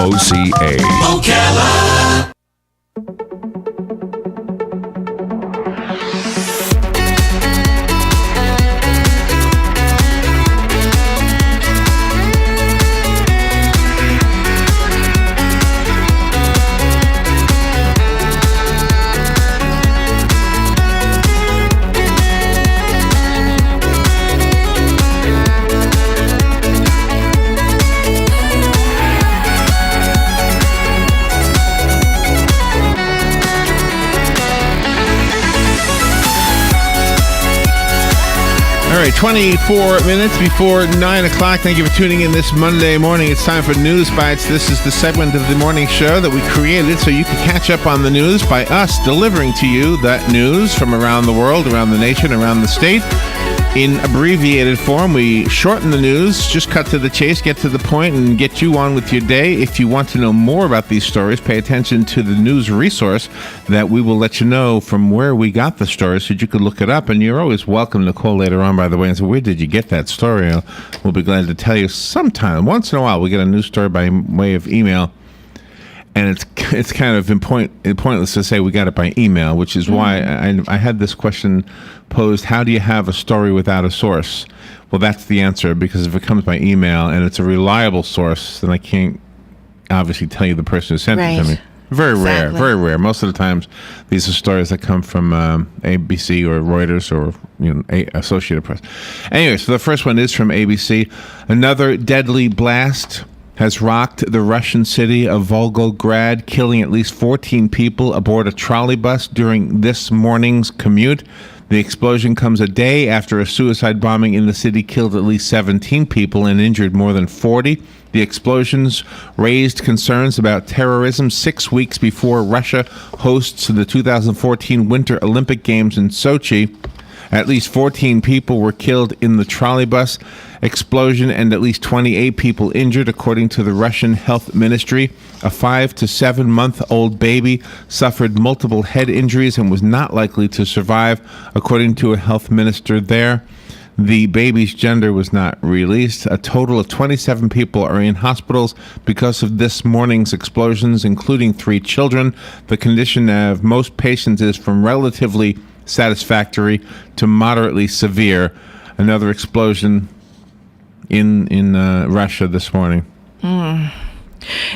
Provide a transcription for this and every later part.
WOCA. Ocala. All right, 24 minutes before 9 o'clock. Thank you for tuning in this Monday morning. It's time for News Bites. This is the segment of the morning show that we created so you can catch up on the news by us delivering to you that news from around the world, around the nation, around the state. In abbreviated form, we shorten the news, just cut to the chase, get to the point, and get you on with your day. If you want to know more about these stories, pay attention to the news resource that we will let you know from where we got the story so that you could look it up. And you're always welcome to call later on, by the way, and say, where did you get that story? We'll be glad to tell you sometime. Once in a while, we get a news story by way of email. And it's kind of pointless to say we got it by email, which is why I had this question posed: how do you have a story without a source? Well, that's the answer, because if it comes by email and it's a reliable source, then I can't obviously tell you the person who sent it to me. Very rare. Most of the times, these are stories that come from ABC or Reuters or Associated Press. Anyway, so the first one is from ABC. Another deadly blast has rocked the Russian city of Volgograd, killing at least 14 people aboard a trolley bus during this morning's commute. The explosion comes a day after a suicide bombing in the city killed at least 17 people and injured more than 40. The explosions raised concerns about terrorism 6 weeks before Russia hosts the 2014 Winter Olympic Games in Sochi. At least 14 people were killed in the trolleybus explosion and at least 28 people injured, according to the Russian Health Ministry. A 5 to 7 month old baby suffered multiple head injuries and was not likely to survive, according to a health minister there. The baby's gender was not released. A total of 27 people are in hospitals because of this morning's explosions, including 3 children. The condition of most patients is from relatively satisfactory to moderately severe. Another explosion in Russia this morning.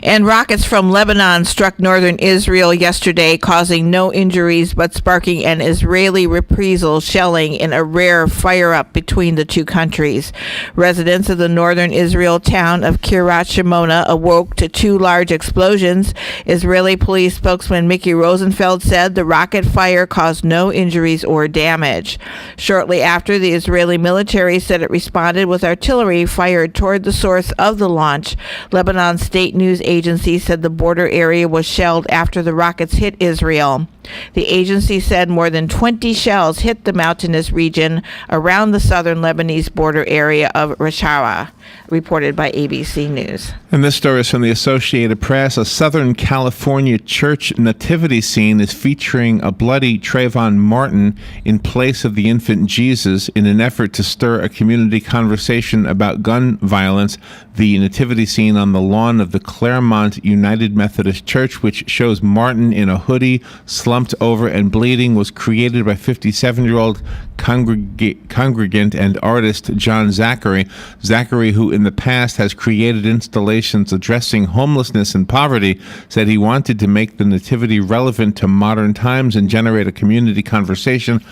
And rockets from Lebanon struck northern Israel yesterday, causing no injuries but sparking an Israeli reprisal shelling in a rare fire-up between the two countries. Residents of the northern Israel town of Kiryat Shimona awoke to 2 large explosions. Israeli police spokesman Mickey Rosenfeld said the rocket fire caused no injuries or damage. Shortly after, the Israeli military said it responded with artillery fired toward the source of the launch. Lebanon's state news agency said the border area was shelled after the rockets hit Israel. The agency said more than 20 shells hit the mountainous region around the southern Lebanese border area of Rashara, reported by ABC News. And this story is from the Associated Press. A Southern California church nativity scene is featuring a bloody Trayvon Martin in place of the infant Jesus in an effort to stir a community conversation about gun violence. The nativity scene on the lawn of the Claremont United Methodist Church, which shows Martin in a hoodie, slumped over and bleeding, was created by 57-year-old congregant and artist John Zachary. Zachary, who in the past has created installations addressing homelessness and poverty, said he wanted to make the nativity relevant to modern times and generate a community conversation.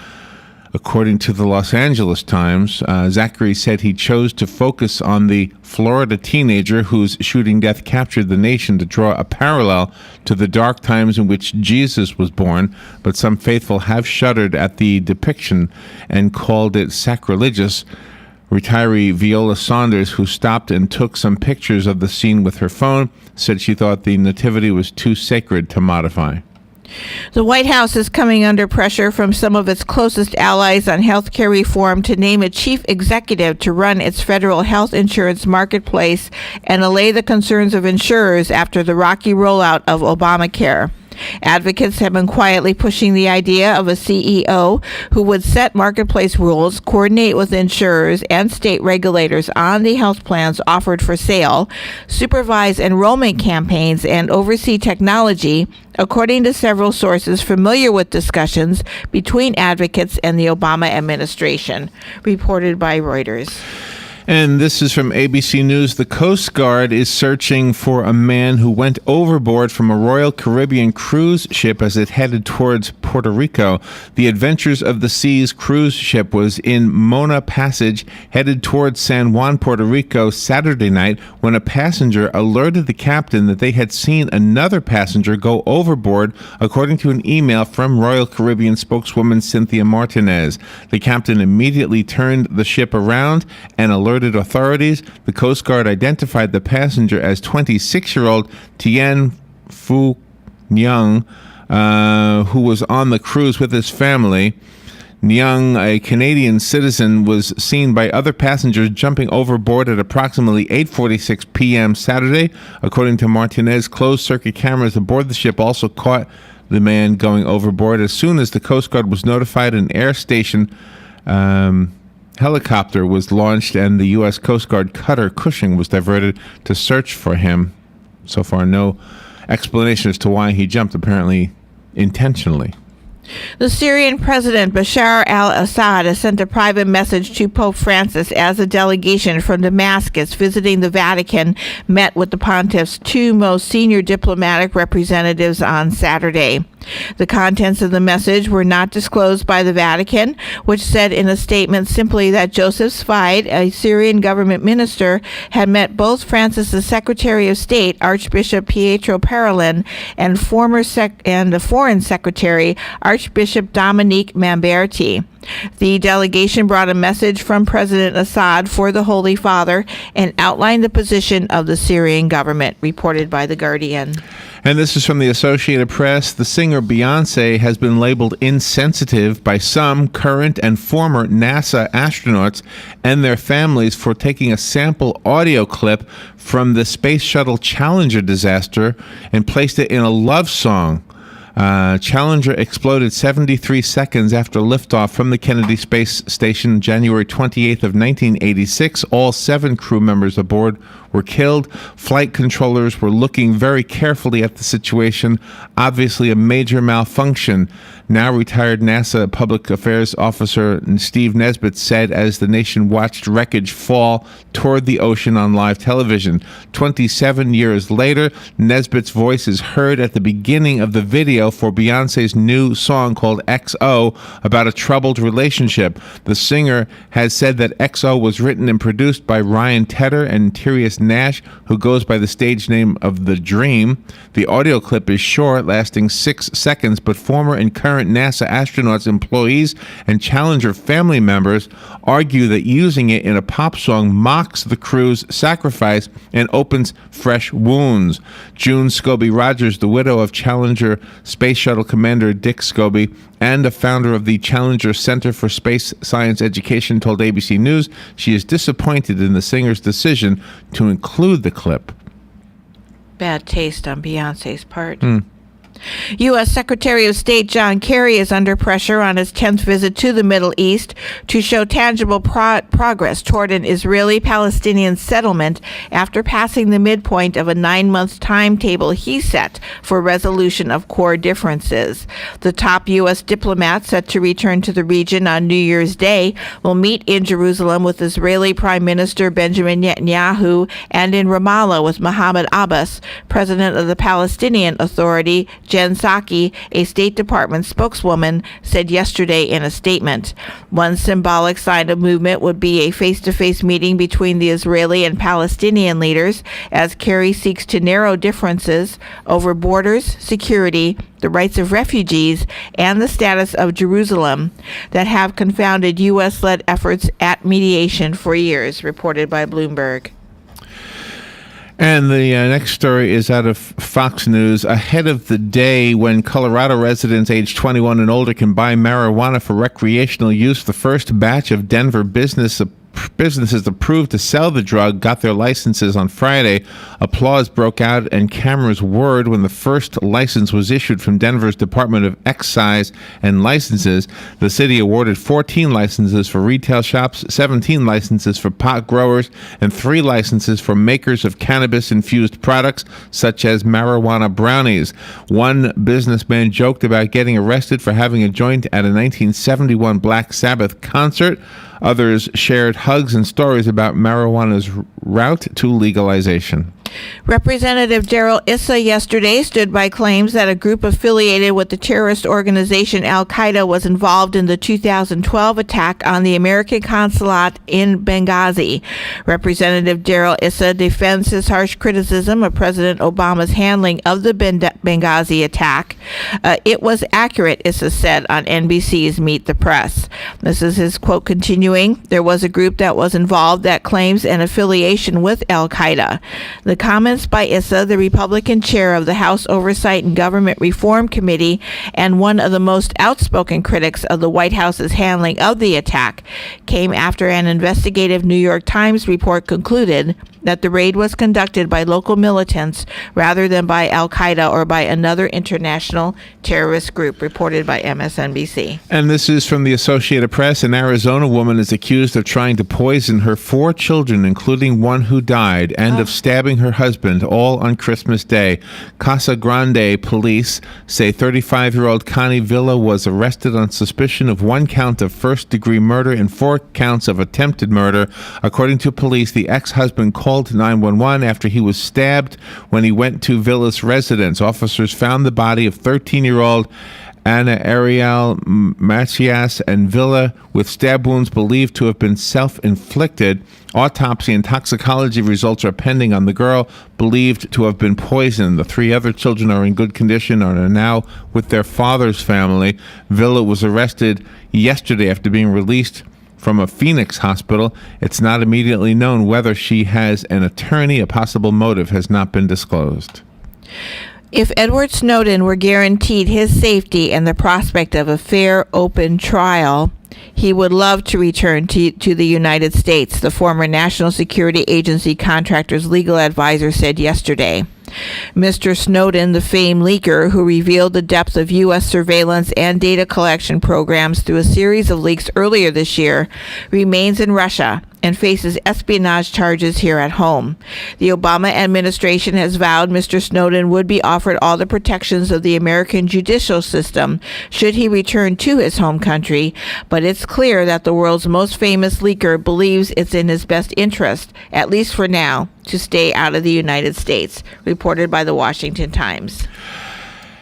According to the Los Angeles Times, Zachary said he chose to focus on the Florida teenager whose shooting death captured the nation to draw a parallel to the dark times in which Jesus was born, but some faithful have shuddered at the depiction and called it sacrilegious. Retiree Viola Saunders, who stopped and took some pictures of the scene with her phone, said she thought the nativity was too sacred to modify. The White House is coming under pressure from some of its closest allies on health care reform to name a chief executive to run its federal health insurance marketplace and allay the concerns of insurers after the rocky rollout of Obamacare. Advocates have been quietly pushing the idea of a CEO who would set marketplace rules, coordinate with insurers and state regulators on the health plans offered for sale, supervise enrollment campaigns, and oversee technology, according to several sources familiar with discussions between advocates and the Obama administration, reported by Reuters. And this is from ABC News. The Coast Guard is searching for a man who went overboard from a Royal Caribbean cruise ship as it headed towards Puerto Rico. The Adventures of the Seas cruise ship was in Mona Passage, headed towards San Juan, Puerto Rico, Saturday night when a passenger alerted the captain that they had seen another passenger go overboard, according to an email from Royal Caribbean spokeswoman Cynthia Martinez. The captain immediately turned the ship around and alerted authorities. The Coast Guard identified the passenger as 26-year-old Tien Phu Nguyen, who was on the cruise with his family. Nguyen, a Canadian citizen, was seen by other passengers jumping overboard at approximately 8:46 p.m. Saturday. According to Martinez, closed-circuit cameras aboard the ship also caught the man going overboard. As soon as the Coast Guard was notified, an air station helicopter was launched and the U.S. Coast Guard cutter Cushing was diverted to search for him. So far, no explanation as to why he jumped, apparently intentionally. The Syrian President Bashar al-Assad has sent a private message to Pope Francis as a delegation from Damascus visiting the Vatican met with the pontiff's two most senior diplomatic representatives on Saturday. The contents of the message were not disclosed by the Vatican, which said in a statement simply that Joseph Zweig, a Syrian government minister, had met both Francis' Secretary of State, Archbishop Pietro Parolin, and the Foreign Secretary, Archbishop Dominique Mamberti. The delegation brought a message from President Assad for the Holy Father and outlined the position of the Syrian government, reported by The Guardian. And this is from the Associated Press. The singer Beyonce has been labeled insensitive by some current and former NASA astronauts and their families for taking a sample audio clip from the Space Shuttle Challenger disaster and placed it in a love song. Challenger exploded 73 seconds after liftoff from the Kennedy Space Station January 28th of 1986. All 7 crew members aboard were killed. Flight controllers were looking very carefully at the situation. Obviously a major malfunction. Now retired NASA Public Affairs Officer Steve Nesbitt said as the nation watched wreckage fall toward the ocean on live television. 27 years later, Nesbitt's voice is heard at the beginning of the video for Beyonce's new song called XO about a troubled relationship. The singer has said that XO was written and produced by Ryan Tedder and Tyrese Nash, who goes by the stage name of The Dream. The audio clip is short, lasting 6 seconds, but former and current NASA astronauts, employees, and Challenger family members argue that using it in a pop song mocks the crew's sacrifice and opens fresh wounds. June Scobie Rogers, the widow of Challenger Space Shuttle Commander Dick Scobie and a founder of the Challenger Center for Space Science Education, told ABC News she is disappointed in the singer's decision to include the clip. Bad taste on Beyonce's part. U.S. Secretary of State John Kerry is under pressure on his 10th visit to the Middle East to show tangible progress toward an Israeli-Palestinian settlement after passing the midpoint of a 9-month timetable he set for resolution of core differences. The top U.S. diplomat set to return to the region on New Year's Day will meet in Jerusalem with Israeli Prime Minister Benjamin Netanyahu and in Ramallah with Mahmoud Abbas, president of the Palestinian Authority. Jen Psaki, a State Department spokeswoman, said yesterday in a statement. One symbolic sign of movement would be a face-to-face meeting between the Israeli and Palestinian leaders as Kerry seeks to narrow differences over borders, security, the rights of refugees, and the status of Jerusalem that have confounded U.S.-led efforts at mediation for years, reported by Bloomberg. And the next story is out of Fox News. Ahead of the day when Colorado residents age 21 and older can buy marijuana for recreational use, the first batch of Denver business businesses approved to sell the drug got their licenses on Friday. Applause broke out and cameras whirred when the first license was issued from Denver's Department of Excise and Licenses. The city awarded 14 licenses for retail shops, 17 licenses for pot growers, and 3 licenses for makers of cannabis-infused products such as marijuana brownies. One businessman joked about getting arrested for having a joint at a 1971 Black Sabbath concert. Others shared hugs and stories about marijuana's route to legalization. Representative Darrell Issa yesterday stood by claims that a group affiliated with the terrorist organization Al-Qaeda was involved in the 2012 attack on the American consulate in Benghazi. Representative Darrell Issa defends his harsh criticism of President Obama's handling of the Benghazi attack. It was accurate, Issa said on NBC's Meet the Press. This is his quote continuing. There was a group that was involved that claims an affiliation with Al-Qaeda. The comments by Issa, the Republican chair of the House Oversight and Government Reform Committee and one of the most outspoken critics of the White House's handling of the attack, came after an investigative New York Times report concluded that the raid was conducted by local militants rather than by Al-Qaeda or by another international terrorist group, reported by MSNBC. And this is from the Associated Press. An Arizona woman is accused of trying to poison her 4 children, including one who died, and of stabbing her husband, all on Christmas Day. Casa Grande police say 35-year-old Connie Villa was arrested on suspicion of 1 count of first-degree murder and 4 counts of attempted murder. According to police, the ex-husband called 911 after he was stabbed when he went to Villa's residence. Officers found the body of 13-year-old Ana Ariel Macias and Villa with stab wounds believed to have been self-inflicted. Autopsy and toxicology results are pending on the girl, believed to have been poisoned. The 3 other children are in good condition and are now with their father's family. Villa was arrested yesterday after being released from a Phoenix hospital. It's not immediately known whether she has an attorney. A possible motive has not been disclosed. If Edward Snowden were guaranteed his safety and the prospect of a fair, open trial, he would love to return to the United States, the former National Security Agency contractor's legal advisor said yesterday. Mr. Snowden, the famed leaker who revealed the depth of U.S. surveillance and data collection programs through a series of leaks earlier this year, remains in Russia and faces espionage charges here at home. The Obama administration has vowed Mr. Snowden would be offered all the protections of the American judicial system should he return to his home country, but it's clear that the world's most famous leaker believes it's in his best interest, at least for now, to stay out of the United States, reported by the Washington Times.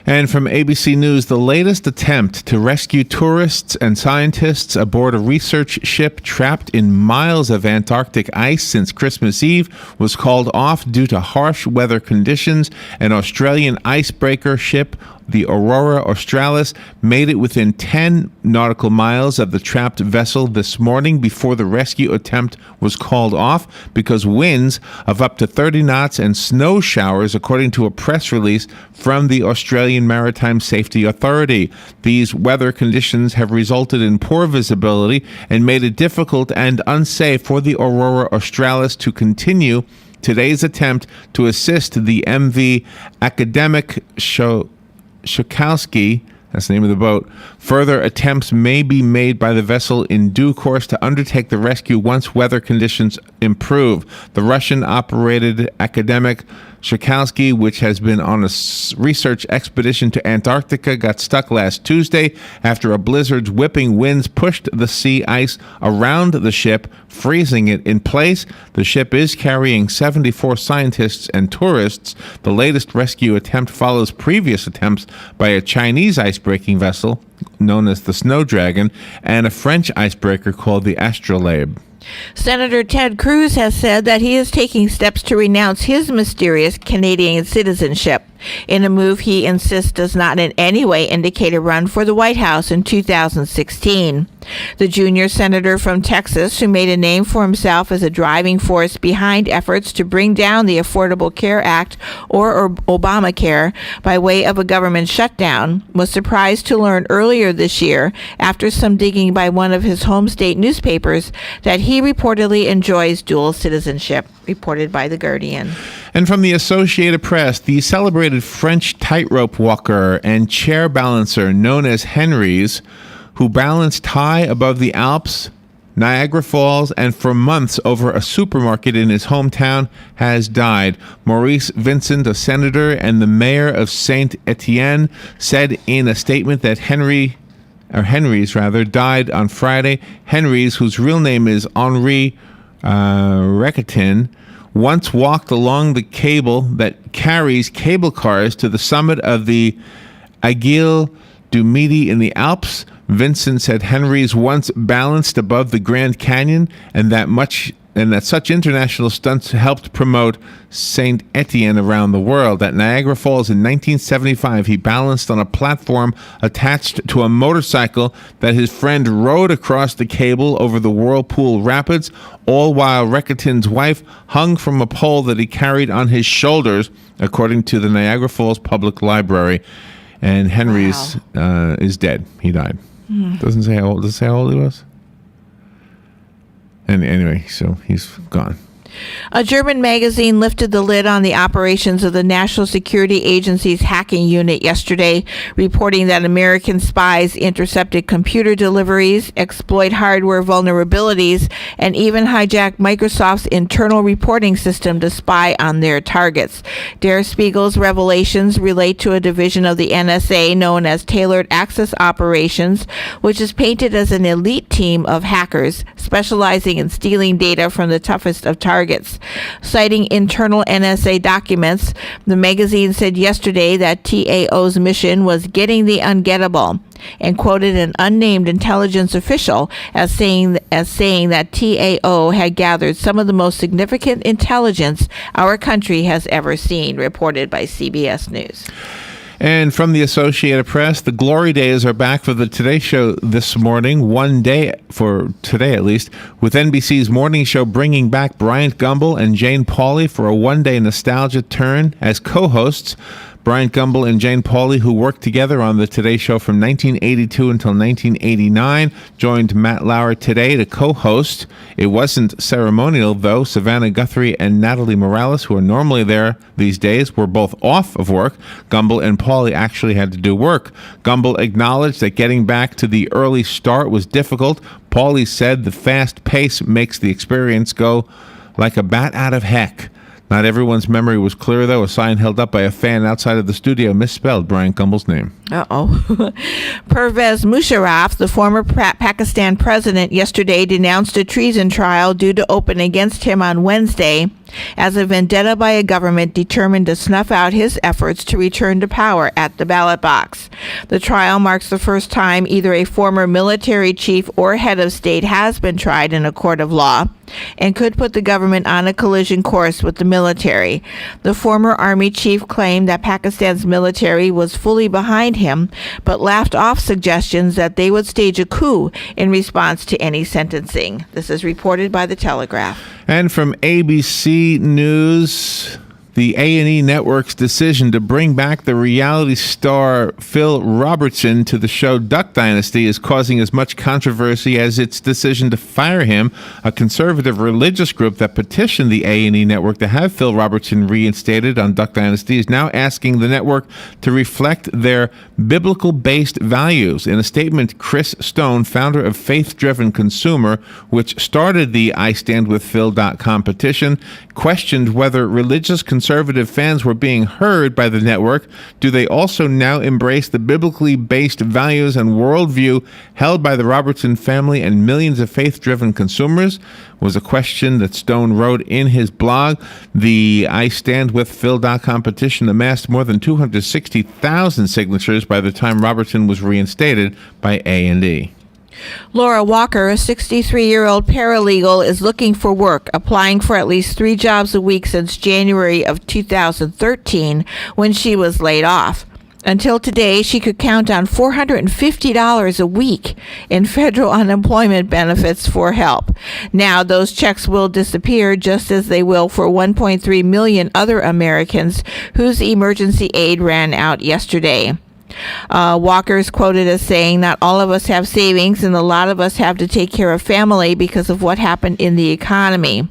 And from ABC News, the latest attempt to rescue tourists and scientists aboard a research ship trapped in miles of Antarctic ice since Christmas Eve was called off due to harsh weather conditions. An Australian icebreaker ship, the Aurora Australis, made it within 10 nautical miles of the trapped vessel this morning before the rescue attempt was called off because winds of up to 30 knots and snow showers, according to a press release from the Australian Maritime Safety Authority. These weather conditions have resulted in poor visibility and made it difficult and unsafe for the Aurora Australis to continue today's attempt to assist the MV Academic Shokowski, that's the name of the boat. Further attempts may be made by the vessel in due course to undertake the rescue once weather conditions improve. The Russian-operated Academic Shokowski, which has been on a research expedition to Antarctica, got stuck last Tuesday after a blizzard's whipping winds pushed the sea ice around the ship, freezing it in place. The ship is carrying 74 scientists and tourists. The latest rescue attempt follows previous attempts by a Chinese icebreaking vessel known as the Snow Dragon and a French icebreaker called the Astrolabe. Senator Ted Cruz has said that he is taking steps to renounce his mysterious Canadian citizenship. in a move he insists does not in any way indicate a run for the White House in 2016. The junior senator from Texas, who made a name for himself as a driving force behind efforts to bring down the Affordable Care Act or Obamacare by way of a government shutdown, was surprised to learn earlier this year, after some digging by one of his home state newspapers, that he reportedly enjoys dual citizenship, reported by The Guardian. And from the Associated Press, the celebrated French tightrope walker and chair balancer known as Henry's, who balanced high above the Alps, Niagara Falls, and for months over a supermarket in his hometown, has died. Maurice Vincent, a senator and the mayor of Saint Etienne, said in a statement that Henry's died on Friday. Henry's, whose real name is Henri Requetin, once walked along the cable that carries cable cars to the summit of the Aiguille du Midi in the Alps. Vincent said Henry's once balanced above the Grand Canyon, and that such international stunts helped promote Saint Etienne around the world. At Niagara Falls in 1975, he balanced on a platform attached to a motorcycle that his friend rode across the cable over the Whirlpool Rapids, all while Requetin's wife hung from a pole that he carried on his shoulders, according to the Niagara Falls Public Library. And Henry's is dead. He died. Doesn't say how old. Does it say how old he was? And anyway, so he's gone. A German magazine lifted the lid on the operations of the National Security Agency's hacking unit yesterday, reporting that American spies intercepted computer deliveries, exploit hardware vulnerabilities, and even hijacked Microsoft's internal reporting system to spy on their targets. Der Spiegel's revelations relate to a division of the NSA known as Tailored Access Operations, which is painted as an elite team of hackers specializing in stealing data from the toughest of targets. Citing internal NSA documents, the magazine said yesterday that TAO's mission was getting the ungettable, and quoted an unnamed intelligence official as saying that TAO had gathered some of the most significant intelligence our country has ever seen, reported by CBS News. And from the Associated Press, the glory days are back for the Today Show this morning, one day for today at least, with NBC's morning show bringing back Bryant Gumbel and Jane Pauley for a one-day nostalgia turn as co-hosts. Bryant Gumbel and Jane Pauley, who worked together on the Today Show from 1982 until 1989, joined Matt Lauer today to co-host. It wasn't ceremonial, though. Savannah Guthrie and Natalie Morales, who are normally there these days, were both off of work. Gumbel and Pauley actually had to do work. Gumbel acknowledged that getting back to the early start was difficult. Pauley said the fast pace makes the experience go like a bat out of heck. Not everyone's memory was clear, though. A sign held up by a fan outside of the studio misspelled Bryant Gumbel's name. Pervez Musharraf, the former Pakistan president, yesterday denounced a treason trial due to open against him on Wednesday as a vendetta by a government determined to snuff out his efforts to return to power at the ballot box. The trial marks the first time either a former military chief or head of state has been tried in a court of law, and could put the government on a collision course with the military. The former army chief claimed that Pakistan's military was fully behind him, but laughed off suggestions that they would stage a coup in response to any sentencing. This is reported by The Telegraph. And from ABC News, the A&E Network's decision to bring back the reality star Phil Robertson to the show Duck Dynasty is causing as much controversy as its decision to fire him. A conservative religious group that petitioned the A&E Network to have Phil Robertson reinstated on Duck Dynasty is now asking the network to reflect their biblical-based values. In a statement, Chris Stone, founder of Faith Driven Consumer, which started the IStandWithPhil.com petition, questioned whether religious conservative fans were being heard by the network. Do they also now embrace the biblically based values and worldview held by the Robertson family and millions of faith-driven consumers? Was a question that Stone wrote in his blog. The IStandWithPhil.com petition amassed more than 260,000 signatures by the time Robertson was reinstated by A&E. Laura Walker, a 63-year-old paralegal, is looking for work, applying for at least 3 jobs a week since January of 2013, when she was laid off. Until today, she could count on $450 a week in federal unemployment benefits for help. Now, those checks will disappear, just as they will for 1.3 million other Americans whose emergency aid ran out yesterday. Walker is quoted as saying, "Not all of us have savings, and a lot of us have to take care of family because of what happened in the economy."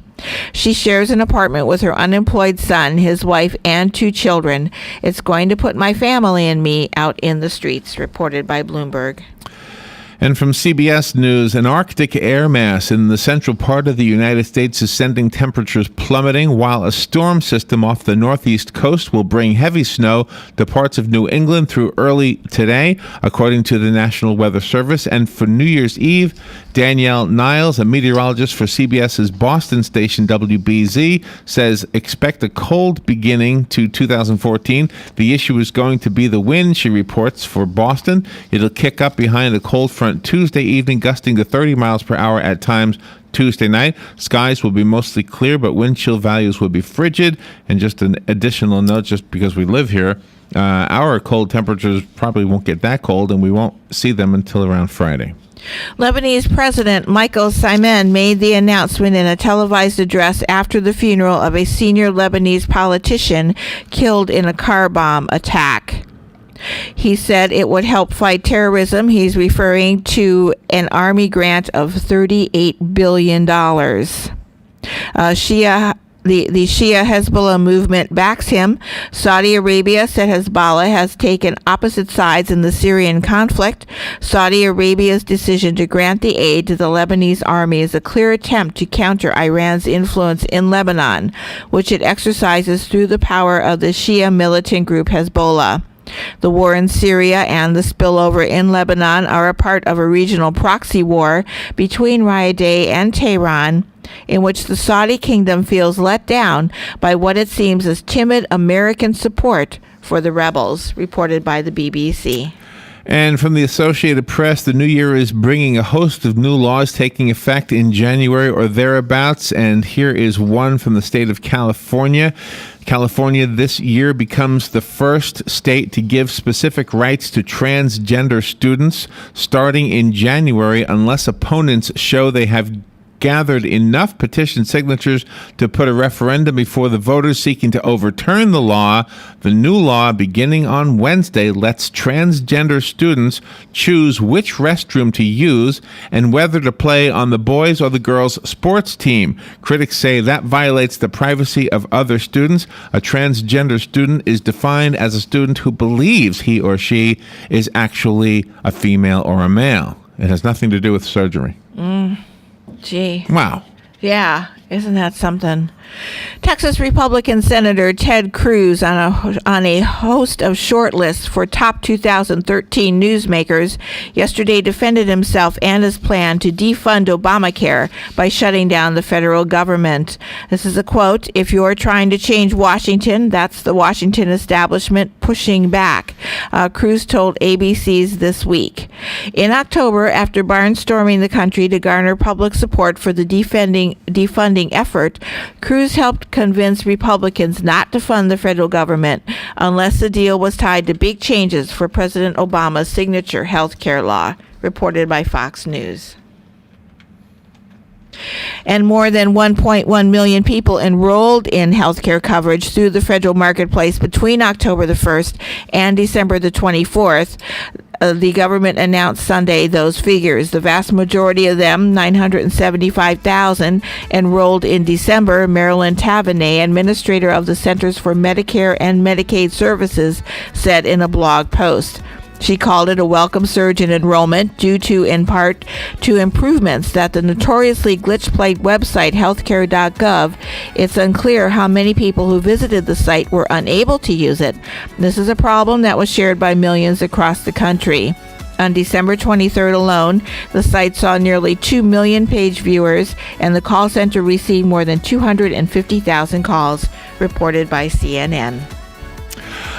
She shares an apartment with her unemployed son, his wife, and 2 children. "It's going to put my family and me out in the streets," reported by Bloomberg. And from CBS News, an Arctic air mass in the central part of the United States is sending temperatures plummeting, while a storm system off the northeast coast will bring heavy snow to parts of New England through early today, according to the National Weather Service. And for New Year's Eve, Danielle Niles, a meteorologist for CBS's Boston station WBZ, says expect a cold beginning to 2014. The issue is going to be the wind, she reports, for Boston. It'll kick up behind a cold front Tuesday evening, gusting to 30 miles per hour at times Tuesday night. Skies will be mostly clear, but wind chill values will be frigid. And just an additional note, just because we live here, our cold temperatures probably won't get that cold, and we won't see them until around Friday. Lebanese President Michael Simon made the announcement in a televised address after the funeral of a senior Lebanese politician killed in a car bomb attack. He said it would help fight terrorism. He's referring to an army grant of $38 billion. The Shia Hezbollah movement backs him. Saudi Arabia said Hezbollah has taken opposite sides in the Syrian conflict. Saudi Arabia's decision to grant the aid to the Lebanese army is a clear attempt to counter Iran's influence in Lebanon, which it exercises through the power of the Shia militant group Hezbollah. The war in Syria and the spillover in Lebanon are a part of a regional proxy war between Riyadh and Tehran, in which the Saudi kingdom feels let down by what it seems as timid American support for the rebels, reported by the BBC. And from the Associated Press, the new year is bringing a host of new laws taking effect in January or thereabouts. And here is one from the state of California. California this year becomes the first state to give specific rights to transgender students starting in January, unless opponents show they have gathered enough petition signatures to put a referendum before the voters seeking to overturn the law. The new law, beginning on Wednesday, lets transgender students choose which restroom to use and whether to play on the boys' or the girls' sports team. Critics say that violates the privacy of other students. A transgender student is defined as a student who believes he or she is actually a female or a male. It has nothing to do with surgery. Gee. Wow. Yeah, isn't that something? Texas Republican Senator Ted Cruz, on a host of shortlists for top 2013 newsmakers, yesterday defended himself and his plan to defund Obamacare by shutting down the federal government. This is a quote: "If you're trying to change Washington, that's the Washington establishment pushing back," Cruz told ABC's This Week. In October, after barnstorming the country to garner public support for the defunding effort, Cruz helped convince Republicans not to fund the federal government unless the deal was tied to big changes for President Obama's signature health care law, reported by Fox News. And more than 1.1 million people enrolled in health care coverage through the federal marketplace between October the 1st and December the 24th. The government announced Sunday those figures. The vast majority of them, 975,000, enrolled in December. Marilyn Tavenay, administrator of the Centers for Medicare and Medicaid Services, said in a blog post. She called it a welcome surge in enrollment due to, in part, to improvements that the notoriously glitch-plagued website healthcare.gov. It's unclear how many people who visited the site were unable to use it. This is a problem that was shared by millions across the country. On December 23rd alone, the site saw nearly 2 million page viewers, and the call center received more than 250,000 calls, reported by CNN.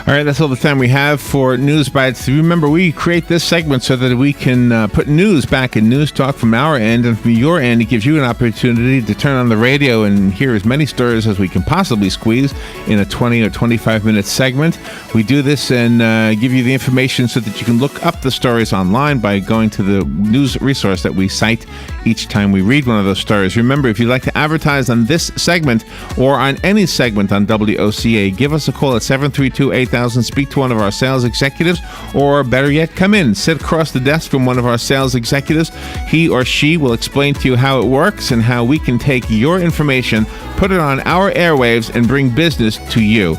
All right, that's all the time we have for News Bites. Remember, we create this segment so that we can put news back in News Talk from our end, and from your end, it gives you an opportunity to turn on the radio and hear as many stories as we can possibly squeeze in a 20 or 25-minute segment. We do this and give you the information so that you can look up the stories online by going to the news resource that we cite each time we read one of those stories. Remember, if you'd like to advertise on this segment or on any segment on WOCA, give us a call at 732-8000. Speak to one of our sales executives, or better yet, come in, sit across the desk from one of our sales executives. He or she will explain to you how it works and how we can take your information, put it on our airwaves, and bring business to you.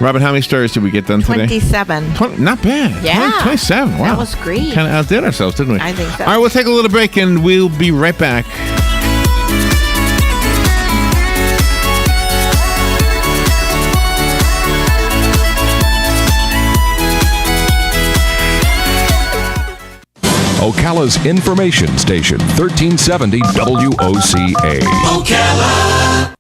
Robin, how many stories did we get done today? 27. Not bad. Yeah. 27. Wow. That was great. Kind of outdid ourselves, didn't we? I think so. All right, we'll take a little break and we'll be right back. Ocala's information station, 1370 WOCA. Ocala.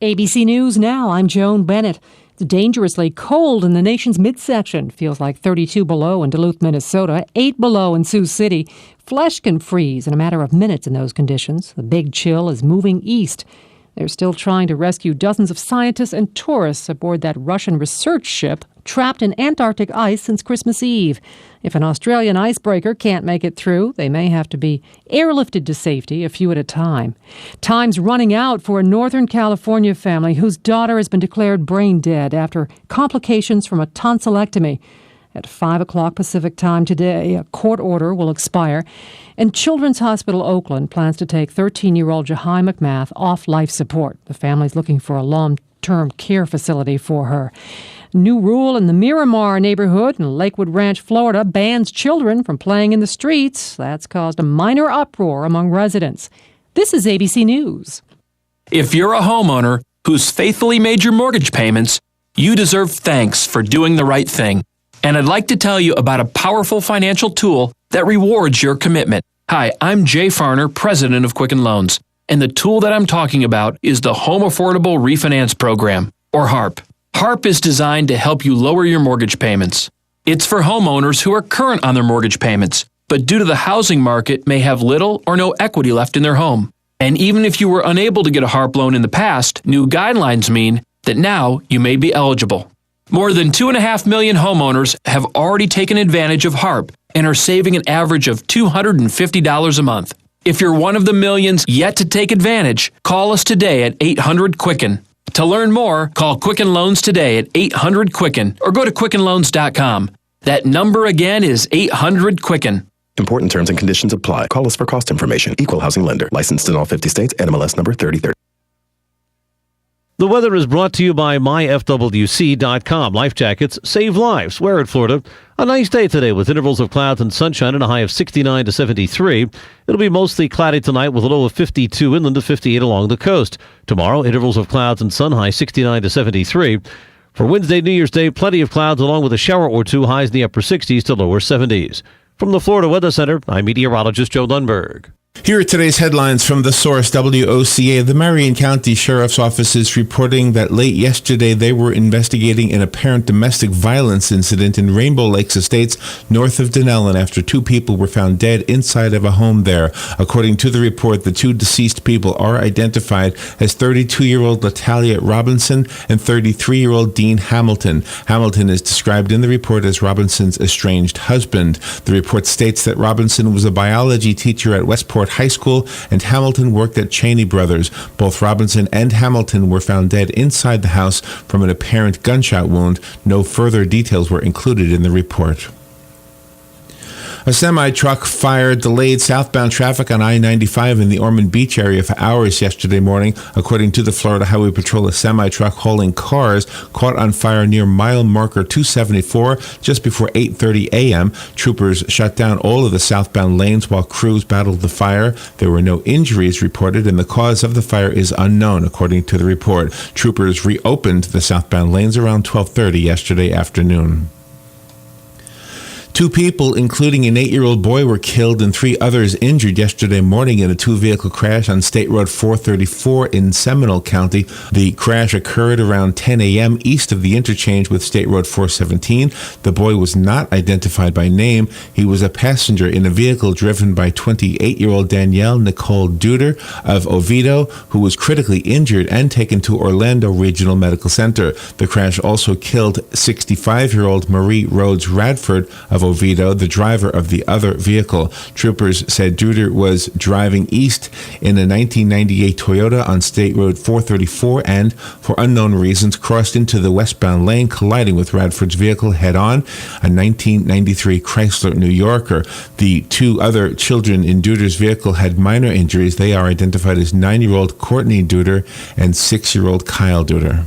ABC News Now, I'm Joan Bennett. It's dangerously cold in the nation's midsection. Feels like 32 below in Duluth, Minnesota, 8 below in Sioux City. Flesh can freeze in a matter of minutes in those conditions. The big chill is moving east. They're still trying to rescue dozens of scientists and tourists aboard that Russian research ship trapped in Antarctic ice since Christmas Eve. If an Australian icebreaker can't make it through, they may have to be airlifted to safety, a few at a time. Time's running out for a Northern California family whose daughter has been declared brain dead after complications from a tonsillectomy. At 5 o'clock Pacific time today, a court order will expire, and Children's Hospital Oakland plans to take 13-year-old Jahai McMath off life support. The family's looking for a long-term care facility for her. New rule in the Miramar neighborhood in Lakewood Ranch, Florida, bans children from playing in the streets. That's caused a minor uproar among residents. This is ABC News. If you're a homeowner who's faithfully made your mortgage payments, you deserve thanks for doing the right thing. And I'd like to tell you about a powerful financial tool that rewards your commitment. Hi, I'm Jay Farner, president of Quicken Loans, and the tool that I'm talking about is the Home Affordable Refinance Program, or HARP. HARP is designed to help you lower your mortgage payments. It's for homeowners who are current on their mortgage payments, but due to the housing market may have little or no equity left in their home. And even if you were unable to get a HARP loan in the past, new guidelines mean that now you may be eligible. More than 2.5 million homeowners have already taken advantage of HARP and are saving an average of $250 a month. If you're one of the millions yet to take advantage, call us today at 800-QUICKEN. To learn more, call Quicken Loans today at 800-QUICKEN or go to QuickenLoans.com. That number again is 800-QUICKEN. Important terms and conditions apply. Call us for cost information. Equal housing lender. Licensed in all 50 states. NMLS number 3030. The weather is brought to you by myfwc.com. Life jackets save lives. Wear it, Florida. A nice day today with intervals of clouds and sunshine and a high of 69 to 73. It'll be mostly cloudy tonight with a low of 52 inland to 58 along the coast. Tomorrow, intervals of clouds and sun, high 69 to 73. For Wednesday, New Year's Day, plenty of clouds along with a shower or two, highs in the upper 60s to lower 70s. From the Florida Weather Center, I'm meteorologist Joe Lundberg. Here are today's headlines from the source, WOCA. The Marion County Sheriff's Office is reporting that late yesterday they were investigating an apparent domestic violence incident in Rainbow Lakes Estates north of Dunellen after 2 people were found dead inside of a home there. According to the report, the 2 deceased people are identified as 32-year-old Latalia Robinson and 33-year-old Dean Hamilton. Hamilton is described in the report as Robinson's estranged husband. The report states that Robinson was a biology teacher at Westport High School, and Hamilton worked at Cheney Brothers. Both Robinson and Hamilton were found dead inside the house from an apparent gunshot wound. No further details were included in the report. A semi-truck fire delayed southbound traffic on I-95 in the Ormond Beach area for hours yesterday morning. According to the Florida Highway Patrol, a semi-truck hauling cars caught on fire near mile marker 274 just before 8:30 a.m. Troopers shut down all of the southbound lanes while crews battled the fire. There were no injuries reported, and the cause of the fire is unknown, according to the report. Troopers reopened the southbound lanes around 12:30 yesterday afternoon. 2 people, including an 8-year-old boy, were killed and 3 others injured yesterday morning in a 2-vehicle crash on State Road 434 in Seminole County. The crash occurred around 10 a.m. east of the interchange with State Road 417. The boy was not identified by name. He was a passenger in a vehicle driven by 28-year-old Danielle Nicole Duder of Oviedo, who was critically injured and taken to Orlando Regional Medical Center. The crash also killed 65-year-old Marie Rhodes Radford of Oviedo, the driver of the other vehicle. Troopers said Duder was driving east in a 1998 Toyota on State Road 434 and, for unknown reasons, crossed into the westbound lane, colliding with Radford's vehicle head-on, a 1993 Chrysler New Yorker. The 2 other children in Duder's vehicle had minor injuries. They are identified as 9-year-old Courtney Duder and 6-year-old Kyle Duder.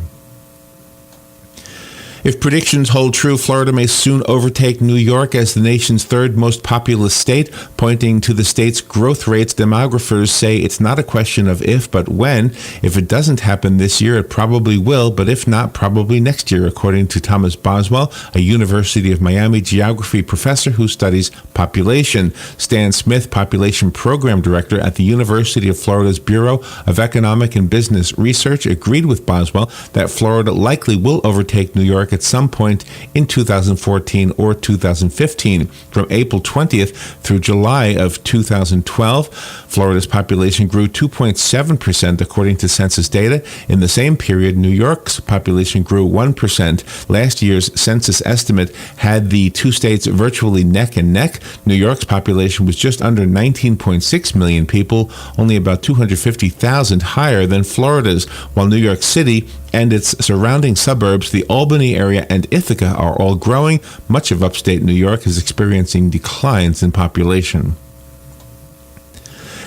If predictions hold true, Florida may soon overtake New York as the nation's 3rd most populous state. Pointing to the state's growth rates, demographers say it's not a question of if, but when. If it doesn't happen this year, it probably will, but if not, probably next year, according to Thomas Boswell, a University of Miami geography professor who studies population. Stan Smith, population program director at the University of Florida's Bureau of Economic and Business Research, agreed with Boswell that Florida likely will overtake New York at some point in 2014 or 2015. From April 20th through July of 2012, Florida's population grew 2.7% according to census data. In the same period, New York's population grew 1%. Last year's census estimate had the 2 states virtually neck and neck. New York's population was just under 19.6 million people, only about 250,000 higher than Florida's, while New York City and its surrounding suburbs, the Albany area and Ithaca, are all growing. Much of upstate New York is experiencing declines in population.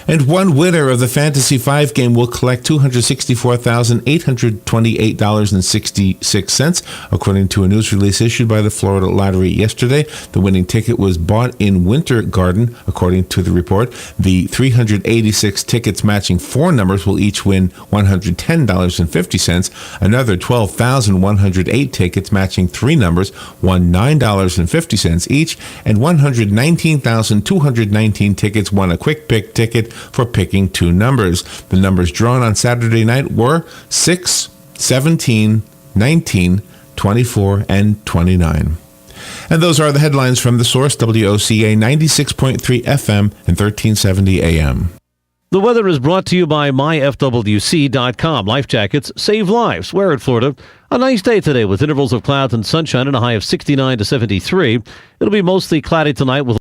And one winner of the Fantasy 5 game will collect $264,828.66, according to a news release issued by the Florida Lottery yesterday. The winning ticket was bought in Winter Garden, according to the report. The 386 tickets matching 4 numbers will each win $110.50. Another 12,108 tickets matching 3 numbers won $9.50 each, and 119,219 tickets won a quick pick ticket for picking 2 numbers. The numbers drawn on Saturday night were 6, 17, 19, 24, and 29. And those are the headlines from The Source, WOCA 96.3 FM and 1370 AM. The weather is brought to you by myfwc.com. Life jackets save lives. Wear it, Florida. A nice day today with intervals of clouds and sunshine and a high of 69 to 73. It'll be mostly cloudy tonight with